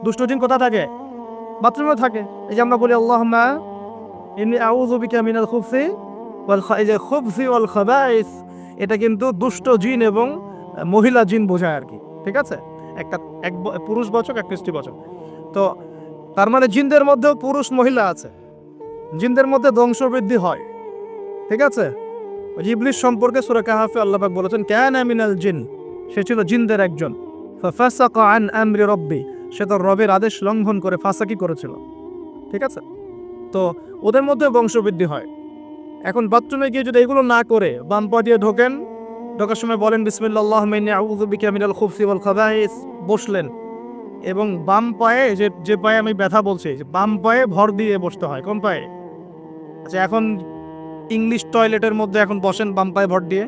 দুষ্ট জিন কোথা থাকে? বাথরুমে থাকে। এই যে আমরা বলি আল্লাহুম্মা ইন্নী আউযু বিকা মিনাল খুবসি এই যে খুবসি ওয়াল খাবাইস, এটা কিন্তু দুষ্ট জিন এবং মহিলা জিন বোঝায় আর কি। ঠিক আছে? একটা পুরুষবাচক একটা স্ত্রীবাচক। তো তার মানে জিনদের মধ্যেও পুরুষ মহিলা আছে। জিনদের মধ্যে বংশবৃদ্ধি হয়। ঠিক আছে? ওই যে ইবলিস সম্পর্কে সূরা কাহাফে আল্লাহ পাক বলেছেন কানা মিনাল জিন, সে ছিল জিনদের একজন। ফাসাকা আন আমরি রাব্বি, সে তার রবের আদেশ লঙ্ঘন করে ফাসাকি করেছিল। ঠিক আছে? তো ওদের মধ্যে বংশবৃদ্ধি হয়। এখন বাথরুমে গিয়ে যদি এগুলো না করে বাম পা দিয়ে ঢোকেন, ঢোকার সময় বলেন বিসমিল্লাহ আল্লাহুম্মা ইন্নী আউযু বিকা মিনাল খুবসি ওয়াল খাবাইস, বসলেন এবং বাম পায়ে যে পায়ে আমি ব্যথা বলছি, বাম পায়ে ভর দিয়ে বসতে হয়। কোন পায়ে? আচ্ছা, এখন ইংলিশ টয়লেটের মধ্যে এখন বসেন বাম পায়ে ভর দিয়ে,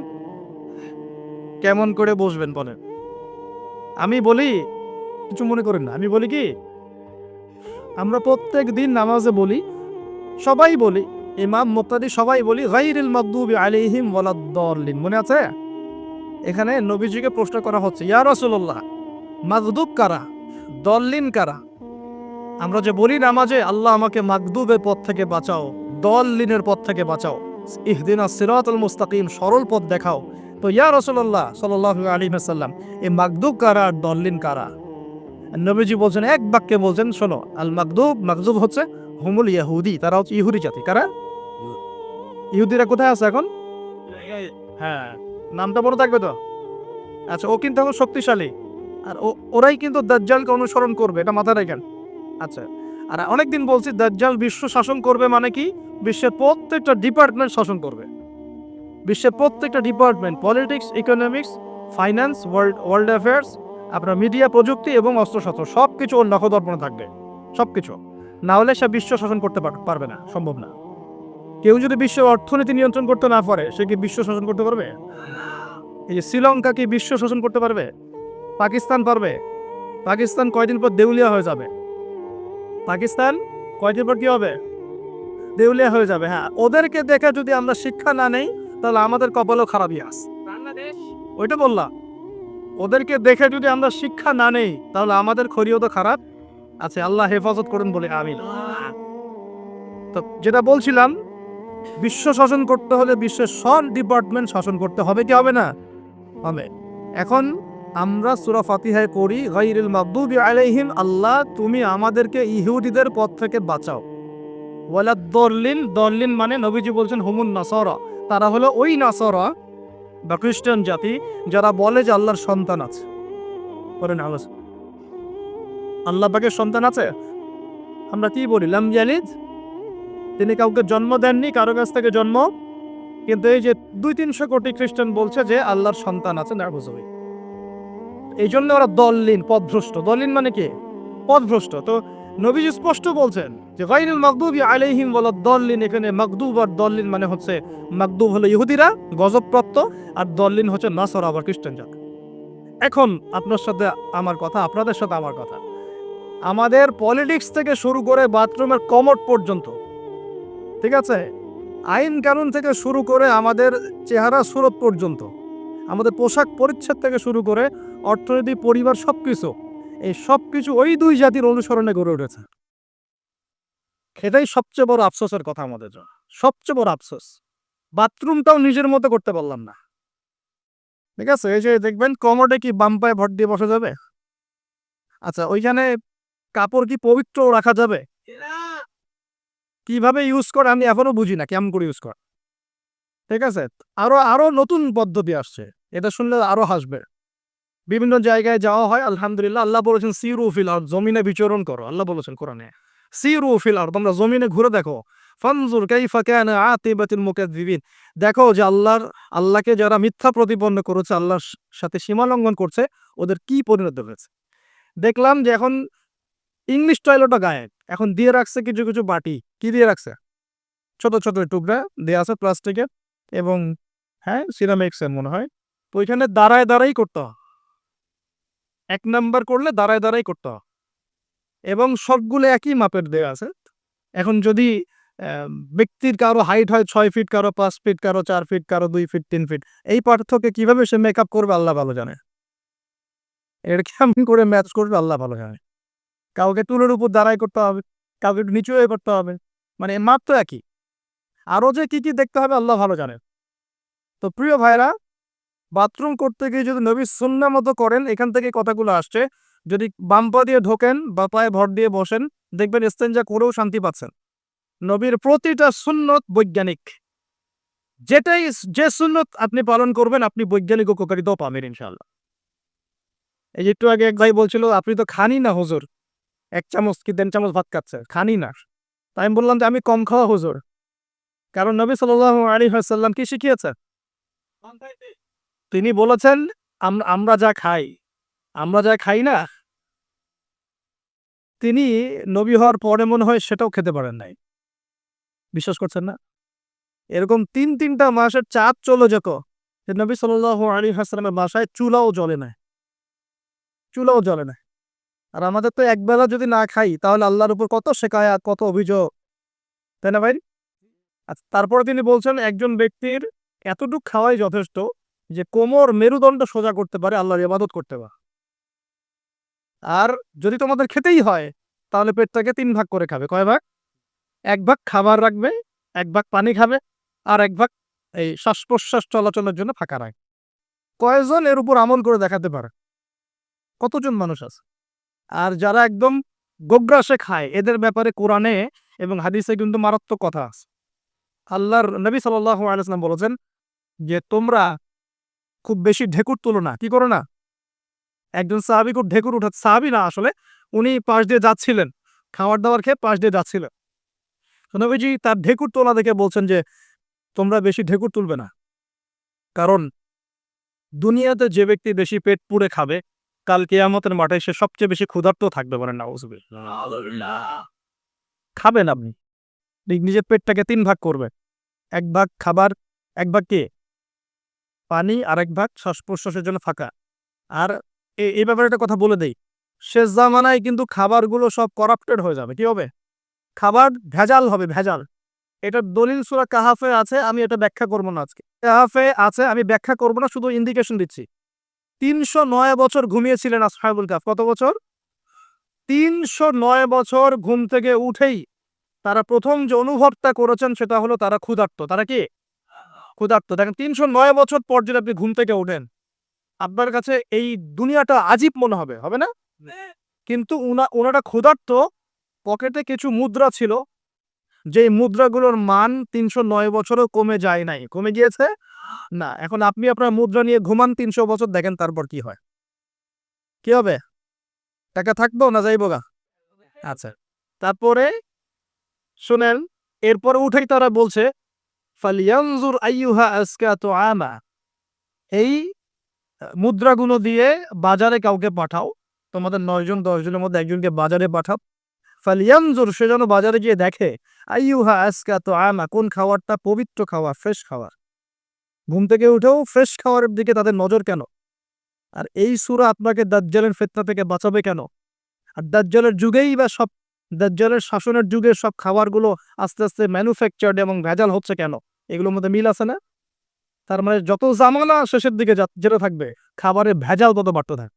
কেমন করে বসবেন বলেন? আমি বলি, কিছু মনে করেন না, আমি বলি কি, আমরা প্রত্যেক দিন নামাজে বলি, সবাই বলি, ইমাম মুক্তাদি সবাই বলি গায়রিল মাগদুবি আলাইহিম ওয়ালাদ-দাল্লিন। মনে আছে? এখানে নবীজিকে প্রশ্ন করা হচ্ছে, ইয়া রাসূলুল্লাহ, মাগদুব কারা, দল্লিন কারা? আমরা যে বলি নামাজে আল্লাহ আমাকে মাগদুবের পথ থেকে বাঁচাও, দল্লিনের পথ থেকে বাঁচাও, ইহদিনাস সিরাতাল মুস্তাকিম, সরল পথ দেখাও। তো ইয়া রাসূলুল্লাহ সাল্লাল্লাহু আলাইহি ওয়াসাল্লাম, এই মাগদুব কারা আর দল্লিন কারা? নবীজি বলছেন, এক বাক্যে বলছেন, শোনো, আল মাগদুব, মাগদুব হচ্ছে হুমুল ইহুদি, তারা হচ্ছে ইহুদি জাতি। কারা? ইহুদিরা কোথায় আছে এখন? হ্যাঁ, নামটা মনে থাকবে তো? আচ্ছা, ও কিন্তু এখন শক্তিশালী, আর ওরাই কিন্তু দাজ্জালকে অনুসরণ করবে, এটা মাথায় রাখেন। আচ্ছা, আর অনেকদিন বলছি দাজ্জাল বিশ্ব শাসন করবে, মানে কি, বিশ্বের প্রত্যেকটা ডিপার্টমেন্ট শাসন করবে। বিশ্বের প্রত্যেকটা department, politics, economics, finance, world affairs, আপনার মিডিয়া, প্রযুক্তি এবং অস্ত্রশস্ত্র সবকিছু ওর নখদর্পণে থাকবে। সবকিছু না হলে সে বিশ্ব শাসন করতে পারবে না, সম্ভব না। কেউ যদি বিশ্বের অর্থনীতি নিয়ন্ত্রণ করতে না পারে, সে কি বিশ্ব শাসন করতে পারবে? এই যে শ্রীলঙ্কা কি বিশ্ব শাসন করতে পারবে? পাকিস্তান পারবে? পাকিস্তান কয়দিন পর দেউলিয়া হয়ে যাবে। পাকিস্তান কয়দিন পর কি হবে? দেউলিয়া হয়ে যাবে। হ্যাঁ, ওদেরকে দেখে যদি আমরা শিক্ষা না নেই, তাহলে আমাদের কপালও খারাপই আছে। বাংলাদেশ, ওইটা বললাম, ওদেরকে দেখে যদি আমরা শিক্ষা না নেই, তাহলে আমাদের খরিও তো খারাপ আছে। আল্লাহ হেফাজত করুন বলে আমিন। তো যেটা বলছিলাম, বিশ্ব শাসন করতে হলে বিশ্বের সব ডিপার্টমেন্ট শাসন করতে হবে, কি হবে না? হবে। এখন আমরা সূরা ফাতিহায় পড়ি গায়রিল মাগদুবি আলাইহিম, আল্লাহ তুমি আমাদেরকে ইহুদিদের পথ থেকে বাঁচাও, ওয়ালাদ-দাল্লিন, দাল্লিন মানে নবীজি বলছেন হুমুন নাসারা, তারা হলো ওই নাসারা বা খ্রিস্টান জাতি যারা বলে যে আল্লাহর সন্তান আছে। বলেন আল্লাহ পাকের সন্তান আছে? আমরা কি বলি? লাম ইয়ালিদ, তিনি কাউকে জন্ম দেননি, কারো কাছ থেকে জন্ম। কিন্তু এই যে 200-300 কোটি খ্রিস্টান বলছে যে আল্লাহর সন্তান আছে, নাউযুবিল্লাহ। এই জন্য ওরা দল্লিন, পথভ্রষ্ট। দল্লিন মানে কি? পথভ্রষ্ট। তো নবীজি স্পষ্ট বলছেন যে গায়রিল মাগদুবি আলাইহিম ওয়ালাদ-দাল্লিন, এখানে মাগদুব আর দল্লিন মানে হচ্ছে, মাগদুব হলো ইহুদিরা গজবপ্রাপ্ত, আর দল্লিন হচ্ছে নাসারা আবার খ্রিস্টান জাতি। এখন আপনার সাথে আমার কথা, আপনাদের সাথে আমার কথা, আমাদের পলিটিক্স থেকে শুরু করে বাথরুমের কমোড পর্যন্ত, ঠিক আছে, আইন কানুন থেকে শুরু করে আমাদের চেহারা সুরত পর্যন্ত, আমাদের পোশাক পরিচ্ছদ থেকে শুরু করে অর্থনীতি, পরিবার, সবকিছু, এই সবকিছু ওই দুই জাতির অনুসরণে গড়ে উঠেছে। এটাই সবচেয়ে বড় আফসোসের কথা আমাদের জন্য, সবচেয়ে বড় আফসোস। বাথরুমটাও নিজের মতো করতে পারলাম না। ঠিক আছে, এই যে দেখবেন কমোডে কি বাম পায়ে ভর দিয়ে বসা যাবে? আচ্ছা, ওইখানে কাপড় কি পবিত্র রাখা যাবে? কিভাবে ইউজ করে আমি এখনো বুঝি না, কেমন করে ইউজ করে। ঠিক আছে, আরো আরো নতুন পদ্ধতি আসছে, এটা শুনলে আরো হাসবে। বিভিন্ন জায়গায় যাওয়া হয়, আলহামদুলিল্লাহ, আল্লাহ বলেছেন সিরু ফিল আরদ, জমিনে বিচরণ করো, আল্লাহ বলেছেন কোরআনে সিরু ফিল আরদ, তোমরা জমিনে ঘুরে দেখো, ফানজুর কাইফা কানা আকিবাতুল মুকাজ্জিবিন, দেখো যে আল্লাহকে যারা মিথ্যা প্রতিপন্ন করেছে, আল্লাহর সাথে সীমা লঙ্ঘন করছে, ওদের কি পরিণত হয়েছে। দেখলাম যে এখন ইংলিশ টয়লেটও গায়ে এখন দিয়ে রাখছে কিছু কিছু বাটি, কি দিয়ে রাখছে, ছোট ছোট টুকরা দেয়া আছে প্লাস্টিকের, এবং হ্যাঁ সিরামিক্সের মনে হয়। তো ওইখানে দাঁড়ায় দাঁড়াই করতে হয়, 1 নাম্বার করলে দাঁড়ায় দাঁড়াই করতে হয়, এবং সবগুলো একই মাপের দেওয়া আছে। এখন যদি ব্যক্তির কারো হাইট হয় 6 ফিট, কারো 5 ফিট, কারো 4 ফিট, কারো 2 ফিট, 3 ফিট, এই পার্থক্যে কিভাবে সে মেকআপ করবে আল্লাহ ভালো জানে, এটা কেমন করে ম্যাচ করবে আল্লাহ ভালো জানে। কাউকে টুলের উপর দাঁড়াই করতে হবে, কাউকে একটু নিচু হয়ে করতে হবে, মানে মাপ তো একই। আরও যে কি কি দেখতে হবে আল্লাহ ভালো জানেন। তো প্রিয় ভাইরা, বাথরুম করতে গিয়ে যদি নবীর সুন্নাহ মতো করেন, এখান থেকে কথাগুলো আসছে। যদি বাম পা দিয়ে ঢোকেন বা পায়ে ভর দিয়ে বসেন, দেখবেন ইস্তেঞ্জা করেও শান্তি পাচ্ছেন। নবীর প্রতিটা সুন্নত বৈজ্ঞানিক। যে সুন্নত আপনি পালন করবেন, আপনি বৈজ্ঞানিক উপকারিতাও পাবেন ইনশাআল্লাহ। এই যে একটু আগে এক ভাই বলছিল, আপনি তো খানই না হুজুর, 1 চামচ কি 1.5 চামচ ভাত খাচ্ছে, খানই না। তাই আমি বললাম যে আমি কম খাওয়া হুজুর, কারণ নবী সাল্লাল্লাহু আলাইহি ওয়াসাল্লাম কি শিখিয়েছেন? তিনি বলেছেন, আমরা যা খাই না, তিনি নবী হওয়ার পরে মনে হয় সেটাও খেতে পারেন নাই। বিশ্বাস করছেন না? এরকম 3টা মাসের চাঁদ চলে যেত যে নবী সাল্লাল্লাহু আলাইহি ওয়াসাল্লামের বাসায় চুলাও জ্বলে না। আর আমাদের তো একবেলা যদি না খাই তাহলে আল্লাহর উপর কত শিকায়াত, কত অভিযোগ, তাই না ভাই? আচ্ছা, তারপরে তিনি বলছেন একজন ব্যক্তির এতটুক খাওয়াই যথেষ্ট যে কোমর মেরুদণ্ড সোজা করতে পারে, আল্লাহর ইবাদত করতে পারে। আর যদি তোমাদের খেতেই হয় তাহলে পেটটাকে 3 ভাগ করে খাবে। কয় ভাগ? 1 ভাগ খাবার রাখবে, 1 ভাগ পানি খাবে, আর 1 ভাগ এই শ্বাস-প্রশ্বাস চলাচলের জন্য ফাঁকা রাখবে। কয়জন এর উপর আমল করে দেখাতে পারে? কতজন মানুষ আছে? আর যারা একদম গোগ্রাসে খায়, এদের ব্যাপারে কোরআনে এবং হাদিসে কিন্তু মারাত্মক কথা আছে। আল্লাহর নবী সাল্লাল্লাহু আলাইহি ওয়াসাল্লাম বলেছেন যে তোমরা খুব বেশি ঢেকুর তুলো না। কি করো না? একজন সাহাবী খুব ঢেকুর উঠাচ্ছে, সাহাবী না আসলে, উনি পাশ দিয়ে যাচ্ছিলেন, খাবার-দাবার খেয়ে পাশ দিয়ে যাচ্ছিলেন। তো নবীজি তার ঢেকুর তোলা দেখে বলছেন যে তোমরা বেশি ঢেকুর তুলবে না। কারণ দুনিয়াতে যে ব্যক্তি বেশি পেট পুড়ে খাবে, কাল কিয়ামতের মাঠে সে সবচেয়ে বেশি ক্ষুধার্ত থাকবে, বলেন নাউযুবিল্লাহ। খাবেন আপনি, নিজের পেটটাকে 3 ভাগ করবে। 1 ভাগ খাবার, 1 ভাগ কি? পানি, আর 1 ভাগ শ্বাস-প্রশ্বাসের জন্য ফাঁকা। আর এই ব্যাপারে একটা কথা বলে দেই। শেষ জামানায় কিন্তু খাবারগুলো সব করাপ্টেড হয়ে যাবে। কি হবে? খাবার ভেজাল হবে, ভেজাল। এটার দলিল সূরা কাহাফে আছে, আমি এটা ব্যাখ্যা করব না আজকে। কাহাফে আছে, আমি ব্যাখ্যা করব না, শুধু ইন্ডিকেশন দিচ্ছি। ৩০৯ বছর ঘুমিয়েছিলেন আসহাবুল কাহফ। কত বছর? ৩০৯ বছর ঘুম থেকে উঠেই তারা প্রথম যে অনুভবটা করেছেন সেটা হলো তারা ক্ষুধার্ত। তারা কি? ক্ষুধার্ত। দেখেন ৩০৯ বছর পর যদি আপনি ঘুম থেকে ওঠেন, আপনার কাছে এই দুনিয়াটা আজীব মনে হবে, হবে না? কিন্তু উনারা ক্ষুধার্ত, পকেটে কিছু মুদ্রা ছিল, যেই মুদ্রাগুলোর মান ৩০৯ বছরেও কমে যায় নাই। কমে গিয়েছে? না। এখন আপনি আপনার মুদ্রা নিয়ে ঘুমান ৩০০ বছর, দেখেন তারপর কি হয়। কি হবে? টাকা থাকবো না যাইবো গা? আচ্ছা। তারপরে শুনেন, এরপরে উঠেই তারা বলছে ফালিয়ানজুর আইয়ুহা আজকা তুআমা। এই মুদ্রাগুলো দিয়ে বাজারে কাউকে পাঠাও। তোমাদের ৯ জন ১০ জনের মধ্যে একজনকে বাজারে পাঠাও। ফালিয়ানজুর, সে যেন বাজারে গিয়ে দেখে আইয়ুহা আজকা তুআমা, কোন খাবারটা পবিত্র খাবার, ফ্রেশ খাবার। ঘুম থেকে উঠেও ফ্রেশ খাবারের দিকে তাদের নজর কেন? আর এই সূরা আপনাকে দাজ্জালের ফিতনা থেকে বাঁচাবে কেন? আর দাজ্জালের যুগেই বা সব, দাজ্জালের শাসনের যুগে সব খাবারগুলো আস্তে আস্তে ম্যানুফ্যাকচার্ড এবং ভেজাল হচ্ছে কেন? এগুলোর মধ্যে মিল আছে না? তার মানে যত জামানা শেষের দিকে যেতে থাকবে, খাবারের ভেজাল তত বাড়তে থাকবে।